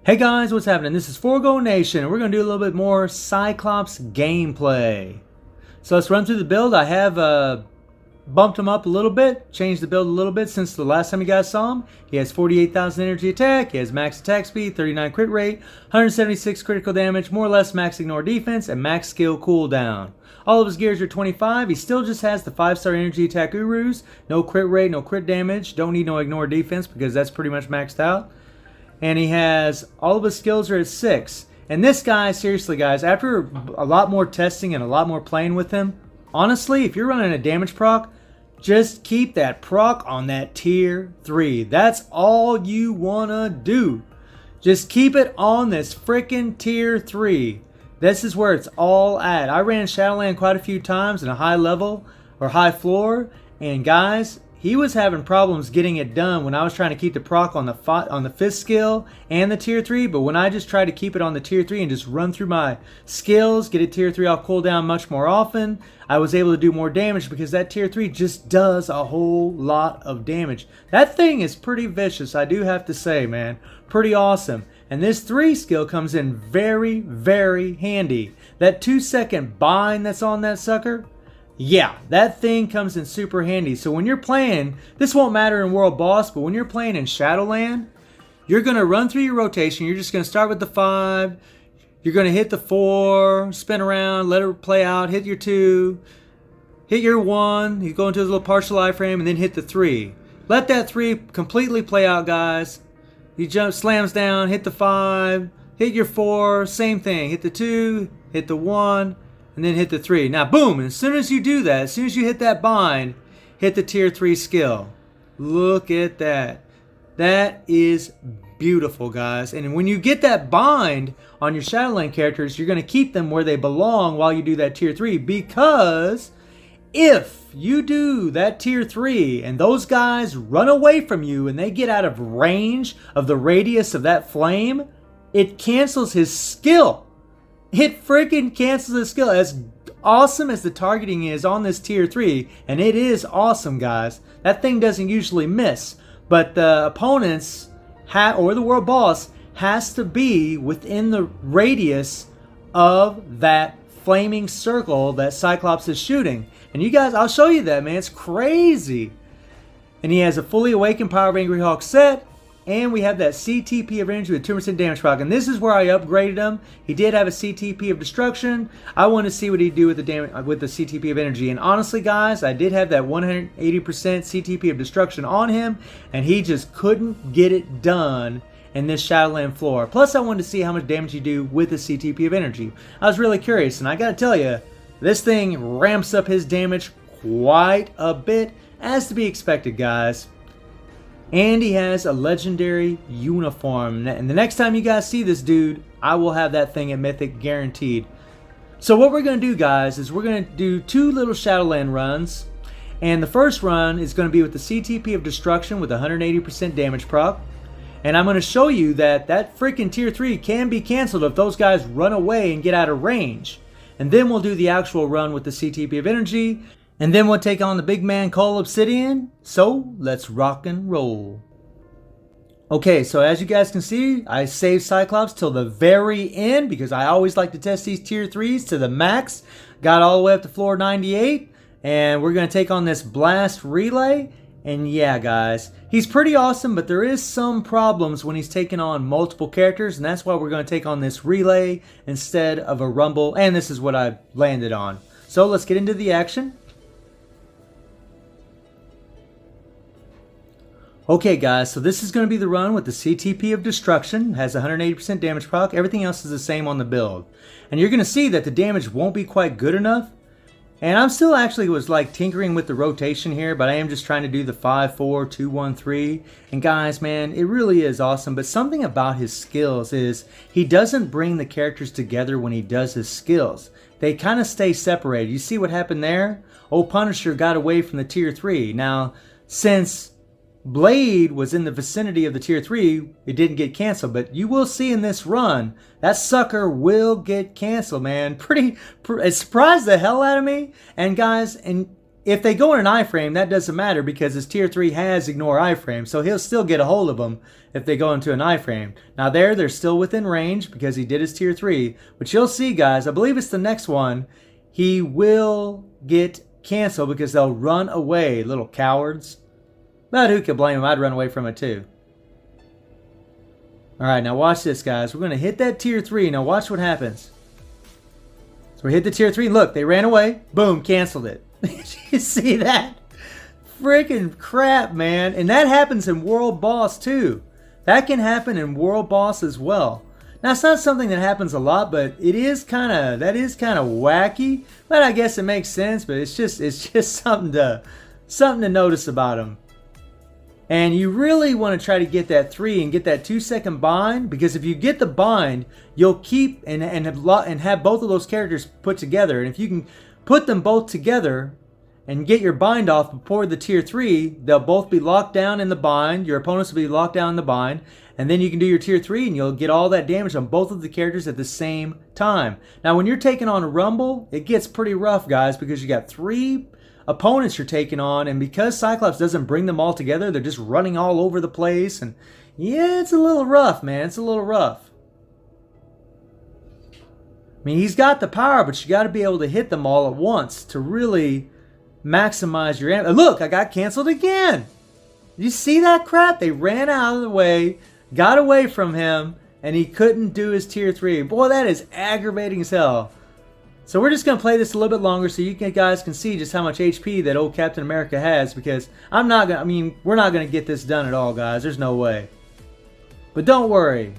Hey guys, what's happening? This is Forgo Nation, and we're going to do a little bit more Cyclops gameplay. So let's run through the build. I have bumped him up a little bit, changed the build a little bit since the last time you guys saw him. He has 48,000 energy attack, he has max attack speed, 39 crit rate, 176 critical damage, more or less max ignore defense, and max skill cooldown. All of his gears are 25. He still just has the 5-star energy attack Urus, no crit rate, no crit damage, don't need no ignore defense because that's pretty much maxed out. And he has, all of his skills are at 6. And this guy, seriously guys, after a lot more testing and a lot more playing with him, honestly, if you're running a damage proc, just keep that proc on that tier 3. That's all you want to do. Just keep it on this freaking tier 3. This is where it's all at. I ran Shadowland quite a few times in a high level or high floor. And guys, he was having problems getting it done when I was trying to keep the proc on the 5th skill and the tier 3. But when I just tried to keep it on the tier 3 and just run through my skills, get a tier 3 off cooldown much more often, I was able to do more damage because that tier 3 just does a whole lot of damage. That thing is pretty vicious, I do have to say, man. Pretty awesome. And this 3 skill comes in very, very handy. That 2-second bind that's on that sucker, yeah, that thing comes in super handy. So when you're playing, this won't matter in World Boss, but when you're playing in Shadowland, you're going to run through your rotation. You're just going to start with the 5. You're going to hit the 4, spin around, let it play out, hit your 2, hit your 1, you go into a little partial iframe, and then hit the 3. Let that 3 completely play out, guys. You jump, slams down, hit the 5, hit your 4, same thing. Hit the 2, hit the 1, and then hit the 3. Now, boom, as soon as you do that, as soon as you hit that bind, hit the tier 3 skill. Look at that. That is beautiful, guys. And when you get that bind on your Shadowland characters, you're going to keep them where they belong while you do that tier 3. Because if you do that tier 3 and those guys run away from you and they get out of range of the radius of that flame, it cancels his skill. It freaking cancels the skill. As awesome as the targeting is on this tier 3, and it is awesome, guys, that thing doesn't usually miss. But the opponents or the world boss has to be within the radius of that flaming circle that Cyclops is shooting. And you guys, I'll show you that, man. It's crazy. And he has a fully awakened Power of Angry Hawk set. And we have that CTP of energy with 2% damage proc. And this is where I upgraded him. He did have a CTP of destruction. I want to see what he'd do with the damage with the CTP of energy. And honestly, guys, I did have that 180% CTP of destruction on him, and he just couldn't get it done in this Shadowland floor. Plus, I wanted to see how much damage you do with the CTP of energy. I was really curious, and I gotta tell you, this thing ramps up his damage quite a bit, as to be expected, guys. And he has a legendary uniform. And the next time you guys see this dude, I will have that thing at Mythic guaranteed. So what we're going to do, guys, is we're going to do 2 little Shadowland runs. And the first run is going to be with the CTP of Destruction with 180% damage proc. And I'm going to show you that that freaking tier 3 can be canceled if those guys run away and get out of range. And then we'll do the actual run with the CTP of Energy. And then we'll take on the big man Cull Obsidian. So let's rock and roll. Okay, so as you guys can see, I saved Cyclops till the very end because I always like to test these tier 3s to the max. Got all the way up to floor 98. And we're going to take on this Blast Relay. And yeah, guys, he's pretty awesome, but there is some problems when he's taking on multiple characters. And that's why we're going to take on this Relay instead of a Rumble. And this is what I landed on. So let's get into the action. Okay guys, so this is going to be the run with the CTP of Destruction. It has 180% damage proc. Everything else is the same on the build. And you're going to see that the damage won't be quite good enough. And I'm still actually like tinkering with the rotation here, but I am just trying to do the 5-4, 2-1-3. And guys, man, it really is awesome. But something about his skills is he doesn't bring the characters together when he does his skills. They kind of stay separated. You see what happened there? Old Punisher got away from the tier 3. Now, since Blade was in the vicinity of the tier 3, it didn't get canceled, but you will see in this run, that sucker will get canceled, man. It surprised the hell out of me. And guys, and if they go in an iframe, that doesn't matter because his tier 3 has ignore iframe, so he'll still get a hold of them if they go into an iframe. Now they're still within range because he did his tier 3, but you'll see, guys, I believe it's the next one, he will get canceled because they'll run away, little cowards. But who could blame him? I'd run away from it too. Alright, now watch this, guys. We're going to hit that tier 3. Now watch what happens. So we hit the tier 3. Look, they ran away. Boom, canceled it. You see that? Freaking crap, man. And that happens in World Boss too. That can happen in World Boss as well. Now it's not something that happens a lot, but that is kind of wacky. But I guess it makes sense. But it's just something to notice about him. And you really want to try to get that 3 and get that 2-second bind, because if you get the bind, you'll keep and have both of those characters put together. And if you can put them both together and get your bind off before the tier 3, they'll both be locked down in the bind. Your opponents will be locked down in the bind. And then you can do your tier 3 and you'll get all that damage on both of the characters at the same time. Now when you're taking on a Rumble, it gets pretty rough, guys, because you got 3 opponents you're taking on, and because Cyclops doesn't bring them all together, they're just running all over the place, and yeah, it's a little rough, man. It's a little rough. I mean, he's got the power, but you got to be able to hit them all at once to really maximize your ammo. Look, I got canceled again. You see that crap? They ran out of the way, got away from him, and he couldn't do his tier 3. Boy, that is aggravating as hell. So we're just going to play this a little bit longer so you guys can see just how much HP that old Captain America has, because we're not going to get this done at all, guys. There's no way. But don't worry.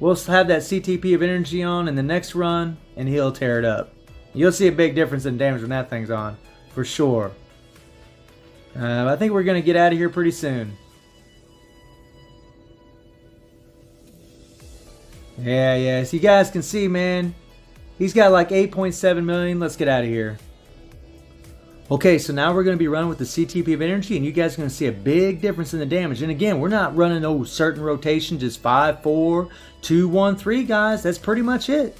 We'll have that CTP of energy on in the next run, and he'll tear it up. You'll see a big difference in damage when that thing's on, for sure. I think we're going to get out of here pretty soon. Yeah, so you guys can see, man. He's got like 8.7 million. Let's get out of here. Okay, so now we're going to be running with the CTP of energy, and you guys are going to see a big difference in the damage. And again, we're not running no certain rotation, just 5, 4, 2, 1, 3, guys. That's pretty much it.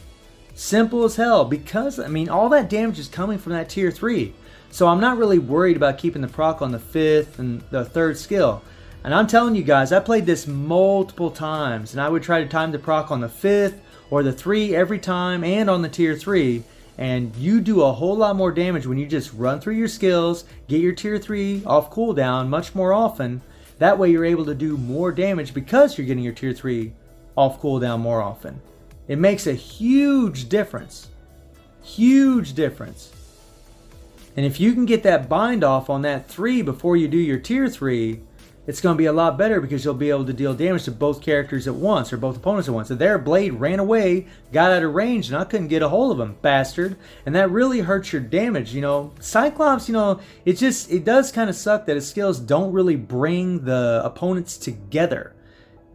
Simple as hell, because, I mean, all that damage is coming from that tier 3. So I'm not really worried about keeping the proc on the 5th and the 3rd skill. And I'm telling you guys, I played this multiple times, and I would try to time the proc on the 5th, or the 3 every time, and on the tier 3, and you do a whole lot more damage when you just run through your skills, get your tier 3 off cooldown much more often. That way you're able to do more damage because you're getting your tier 3 off cooldown more often. It makes a huge difference. Huge difference. And if you can get that bind off on that 3 before you do your tier 3, it's going to be a lot better because you'll be able to deal damage to both characters at once, or both opponents at once. So their blade ran away, got out of range, and I couldn't get a hold of him, bastard. And that really hurts your damage, you know. Cyclops, you know, it does kind of suck that his skills don't really bring the opponents together.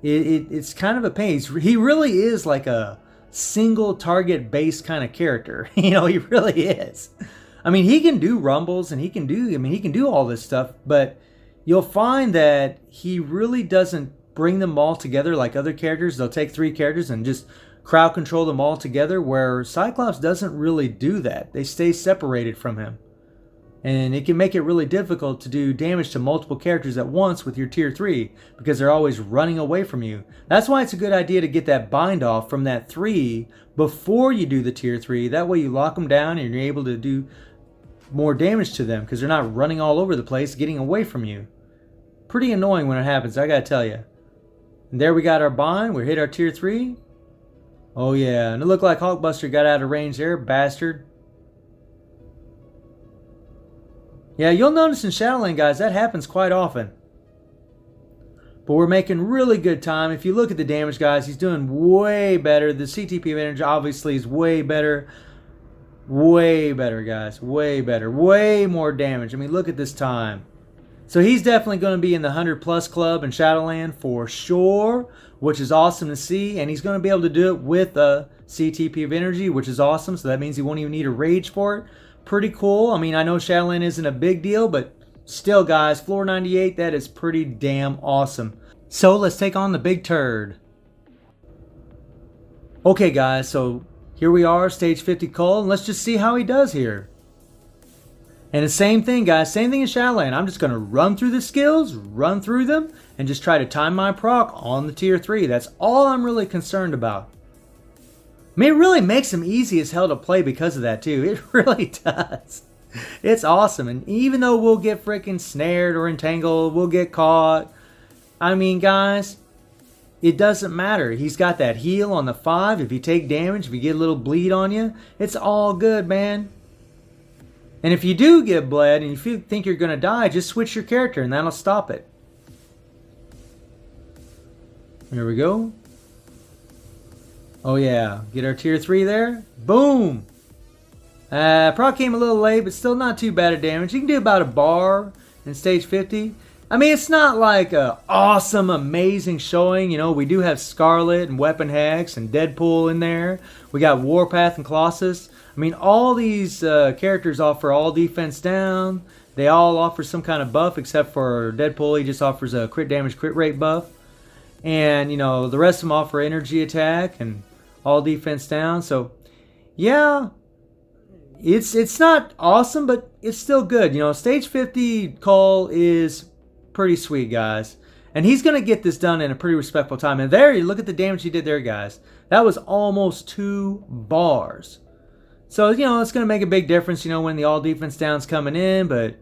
It's kind of a pain. He really is like a single target based kind of character. You know, he really is. I mean, he can do rumbles and he can do all this stuff, but you'll find that he really doesn't bring them all together like other characters. They'll take 3 characters and just crowd control them all together, where Cyclops doesn't really do that. They stay separated from him. And it can make it really difficult to do damage to multiple characters at once with your tier 3 because they're always running away from you. That's why it's a good idea to get that bind off from that 3 before you do the tier 3. That way you lock them down and you're able to do more damage to them because they're not running all over the place getting away from you. Pretty annoying when it happens, I gotta tell you. And there we got our bind. We hit our tier 3. Oh yeah, and it looked like Hulkbuster got out of range there, bastard. Yeah, you'll notice in Shadowland, guys, that happens quite often. But we're making really good time. If you look at the damage, guys, he's doing way better. The CTP of energy obviously is way better. Way better, guys. Way better. Way more damage. I mean, look at this time. So he's definitely going to be in the 100+ club in Shadowland for sure, which is awesome to see. And he's going to be able to do it with a CTP of energy, which is awesome. So that means he won't even need a rage for it. Pretty cool. I mean, I know Shadowland isn't a big deal, but still, guys, floor 98, that is pretty damn awesome. So let's take on the big turd. Okay, guys, so here we are, stage 50 Cull, and let's just see how he does here. And the same thing, guys, same thing in Shadowland. I'm just going to run through the skills, run through them, and just try to time my proc on the tier 3. That's all I'm really concerned about. I mean, it really makes them easy as hell to play because of that, too. It really does. It's awesome. And even though we'll get freaking snared or entangled, we'll get caught. I mean, guys, it doesn't matter. He's got that heal on the 5. If you take damage, if you get a little bleed on you, it's all good, man. And if you do get bled and you think you're going to die, just switch your character and that'll stop it. There we go. Oh yeah, get our tier 3 there. Boom! Probably came a little late, but still not too bad of damage. You can do about a bar in stage 50. I mean, it's not like a awesome, amazing showing. You know, we do have Scarlet and Weapon Hex and Deadpool in there. We got Warpath and Colossus. I mean, all these characters offer all defense down. They all offer some kind of buff, except for Deadpool. He just offers a crit damage, crit rate buff. And, you know, the rest of them offer energy attack and all defense down. So, yeah, it's not awesome, but it's still good. You know, stage 50 Cull is pretty sweet, guys. And he's going to get this done in a pretty respectful time. And there, you look at the damage he did there, guys. That was almost 2 bars. So, you know, it's going to make a big difference, you know, when the all defense down's coming in. But,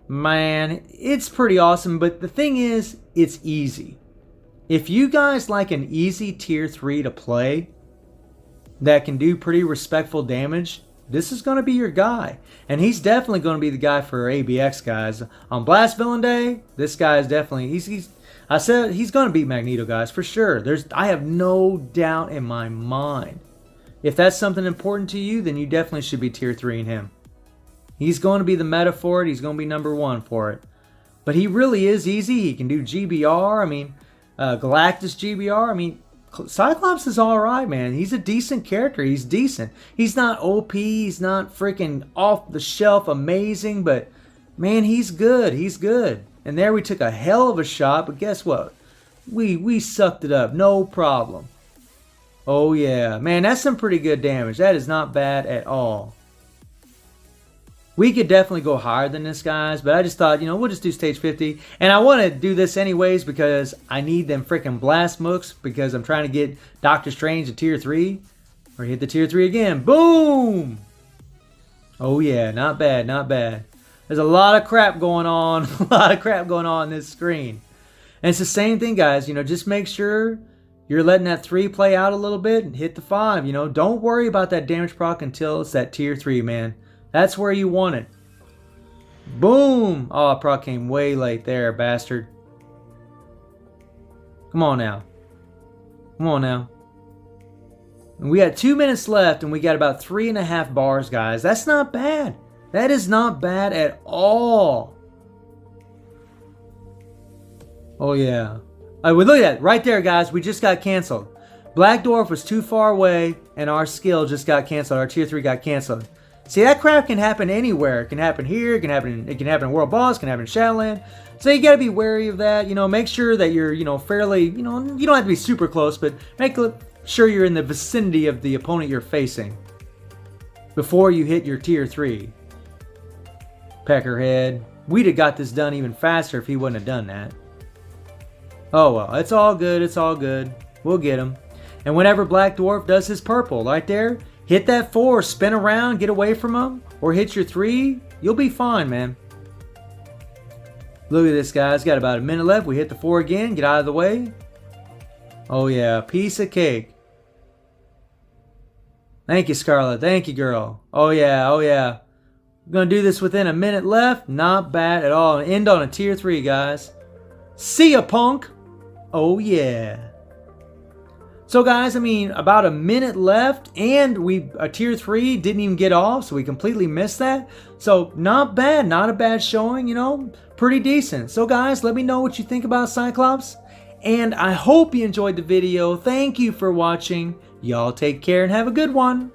man, it's pretty awesome. But the thing is, it's easy. If you guys like an easy tier 3 to play that can do pretty respectful damage, this is going to be your guy. And he's definitely going to be the guy for ABX, guys. On Blast Villain Day, this guy is definitely... I said he's going to beat Magneto, guys, for sure. I have no doubt in my mind. If that's something important to you, then you definitely should be tier 3 in him. He's going to be the meta for it. He's going to be number 1 for it. But he really is easy. He can do GBR. I mean, Galactus GBR. I mean, Cyclops is alright, man. He's a decent character. He's decent. He's not OP. He's not freaking off the shelf amazing. But, man, he's good. He's good. And there we took a hell of a shot. But guess what? We sucked it up. No problem. Oh, yeah. Man, that's some pretty good damage. That is not bad at all. We could definitely go higher than this, guys. But I just thought, you know, we'll just do stage 50. And I want to do this anyways because I need them freaking blast mooks. Because I'm trying to get Doctor Strange to tier 3. Or hit the tier 3 again. Boom! Oh, yeah. Not bad. Not bad. There's a lot of crap going on. A lot of crap going on this screen. And it's the same thing, guys. You know, just make sure... you're letting that 3 play out a little bit and hit the 5. You know, don't worry about that damage proc until it's that tier 3, man. That's where you want it. Boom! Oh, proc came way late there, bastard. Come on now. Come on now. And we got 2 minutes left and we got about 3.5 bars, guys. That's not bad. That is not bad at all. Oh, yeah. Look at that. Right there, guys. We just got canceled. Black Dwarf was too far away, and our skill just got canceled. Our tier 3 got canceled. See, that crap can happen anywhere. It can happen here. It can happen in World Boss. It can happen in Shadowland. So you got to be wary of that. You know, make sure that you're, you know, fairly, you know, you don't have to be super close, but make sure you're in the vicinity of the opponent you're facing before you hit your tier 3. Peckerhead. We'd have got this done even faster if he wouldn't have done that. Oh well, it's all good, it's all good. We'll get him. And whenever Black Dwarf does his purple, right there, hit that 4, spin around, get away from him, or hit your 3, you'll be fine, man. Look at this, guys. Got about a minute left. We hit the 4 again, get out of the way. Oh yeah, piece of cake. Thank you, Scarlet. Thank you, girl. Oh yeah, oh yeah. We're going to do this within a minute left. Not bad at all. End on a tier 3, guys. See ya, punk. Oh, yeah. So, guys, I mean, about a minute left, and a tier 3 didn't even get off, so we completely missed that. So, not bad. Not a bad showing, you know. Pretty decent. So, guys, let me know what you think about Cyclops. And I hope you enjoyed the video. Thank you for watching. Y'all take care and have a good one.